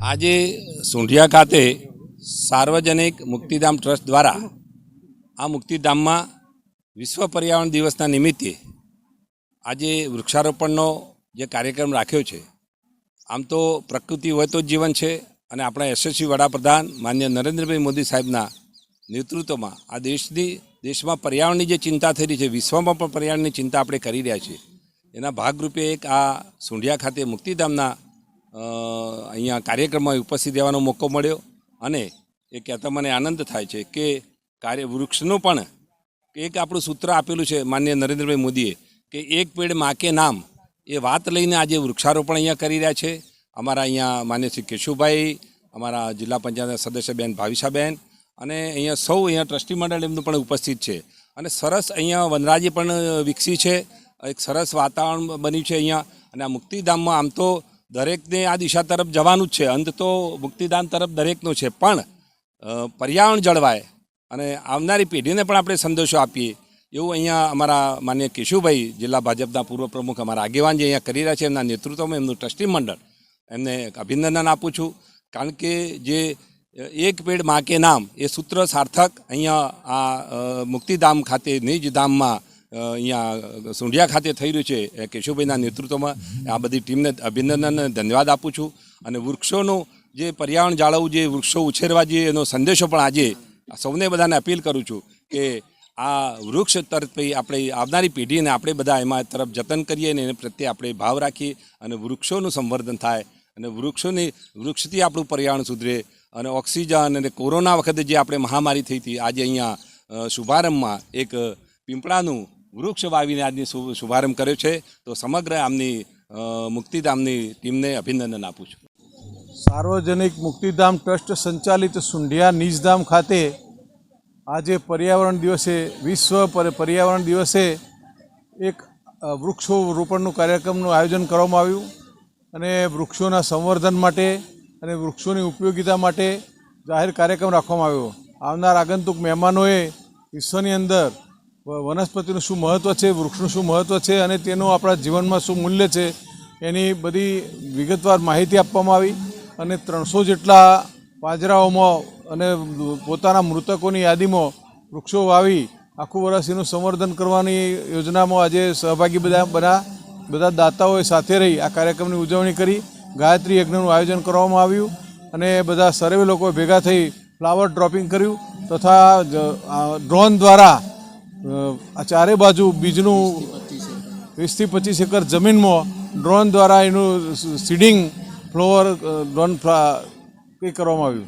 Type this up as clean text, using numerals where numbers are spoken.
આજે સુંઢિયા ખાતે સાર્વજનિક મુક્તિધામ ટ્રસ્ટ દ્વારા આ મુક્તિધામમાં વિશ્વ પર્યાવરણ દિવસના નિમિત્તે આજે વૃક્ષારોપણનો જે કાર્યક્રમ રાખ્યો છે. આમ તો પ્રકૃતિ હોય તો જ જીવન છે અને આપણા યશસ્વી વડાપ્રધાન માનનીય નરેન્દ્રભાઈ મોદી સાહેબના નેતૃત્વમાં આ દેશમાં પર્યાવરણની જે ચિંતા થઈ રહી છે, વિશ્વમાં પણ પર્યાવરણની ચિંતા આપણે કરી રહ્યા છીએ. એના ભાગરૂપે એક આ સુંઢિયા ખાતે મુક્તિધામના અહીંયા કાર્યક્રમમાં ઉપસ્થિત રહેવાનો મોકો મળ્યો અને એ કહેતા મને આનંદ થાય છે કે વૃક્ષનું પણ એક આપણું સૂત્ર આપેલું છે માનનીય નરેન્દ્રભાઈ મોદીએ કે એક પેડ માં કે નામ, એ વાત લઈને આજે વૃક્ષારોપણ અહીંયા કરી રહ્યા છે. અમારા અહીંયા માન્ય શ્રી કેશુભાઈ, અમારા જિલ્લા પંચાયતના સદસ્ય બેન ભાવિશાબેન અને અહીંયા સૌ અહીંયા ટ્રસ્ટી મંડળ એમનું પણ ઉપસ્થિત છે. અને સરસ અહીંયા વનરાજી પણ વિકસી છે, એક સરસ વાતાવરણ બન્યું છે અહીંયા. અને આ મુક્તિધામમાં આમ તો દરેકને આ દિશા તરફ જવાનું જ છે, અંત તો મુક્તિધામ તરફ દરેકનો છે, પણ પર્યાવરણ જળવાય અને આવનારી પેઢીને પણ આપણે સંદેશો આપીએ એવું અહીંયા અમારા માન્ય કેશુભાઈ, જિલ્લા ભાજપના પૂર્વ પ્રમુખ, અમારા આગેવાન જે અહીંયા કરી રહ્યા છે, એમના નેતૃત્વમાં એમનું ટ્રસ્ટી મંડળ એમને અભિનંદન આપું છું. કારણ કે જે એક પેડ માં કે નામ એ સૂત્ર સાર્થક અહીંયા આ મુક્તિધામ ખાતે નિજ ધામમાં અહીંયા સુંઢિયા ખાતે થઈ રહ્યું છે. કેશુભાઈના નેતૃત્વમાં આ બધી ટીમને અભિનંદન અને ધન્યવાદ આપું છું. અને વૃક્ષોનું જે પર્યાવરણ જાળવવું, જે વૃક્ષો ઉછેરવા જોઈએ એનો સંદેશો પણ આજે સૌને બધાને અપીલ કરું છું કે આ વૃક્ષ તરફ આપણે આવનારી પેઢીને આપણે બધા એમાં તરફ જતન કરીએ અને એને પ્રત્યે આપણે ભાવ રાખીએ અને વૃક્ષોનું સંવર્ધન થાય અને વૃક્ષથી આપણું પર્યાવરણ સુધરે અને ઓક્સિજન અને કોરોના વખતે જે આપણે મહામારી થઈ હતી, આજે અહીંયા શુભારંભમાં એક પીંપળાનું વૃક્ષ વાવીને આજની શુભારંભ કર્યો છે. તો સમગ્ર આમની મુક્તિધામની ટીમને અભિનંદન આપું છું. સાર્વજનિક મુક્તિધામ ટ્રસ્ટ સંચાલિત સુંઢિયા નિજધામ ખાતે આજે પર્યાવરણ દિવસે, વિશ્વ પર્યાવરણ દિવસે એક વૃક્ષો રોપણનું કાર્યક્રમનું આયોજન કરવામાં આવ્યું અને વૃક્ષોના સંવર્ધન માટે અને વૃક્ષોની ઉપયોગિતા માટે જાહેર કાર્યક્રમ રાખવામાં આવ્યો. આવનાર આગંતુક મહેમાનોએ વિશ્વની અંદર વનસ્પતિનું શું મહત્ત્વ છે, વૃક્ષનું શું મહત્ત્વ છે અને તેનું આપણા જીવનમાં શું મૂલ્ય છે એની બધી વિગતવાર માહિતી આપવામાં આવી. અને 300 જેટલા પાંજરાઓમાં અને પોતાના મૃતકોની યાદીમાં વૃક્ષો વાવી આખું વર્ષ એનું સંવર્ધન કરવાની યોજનામાં આજે સહભાગી બધા દાતાઓએ સાથે રહી આ કાર્યક્રમની ઉજવણી કરી. ગાયત્રી યજ્ઞનું આયોજન કરવામાં આવ્યું અને બધા સર્વે લોકોએ ભેગા થઈ ફ્લાવર ડ્રોપિંગ કર્યું તથા ડ્રોન દ્વારા આ ચારે બાજુ બીજનું 20 થી 25 એકર જમીનમાં ડ્રોન દ્વારા એનું સીડિંગ ફ્લાવર ડ્રોન કરવામાં આવ્યું.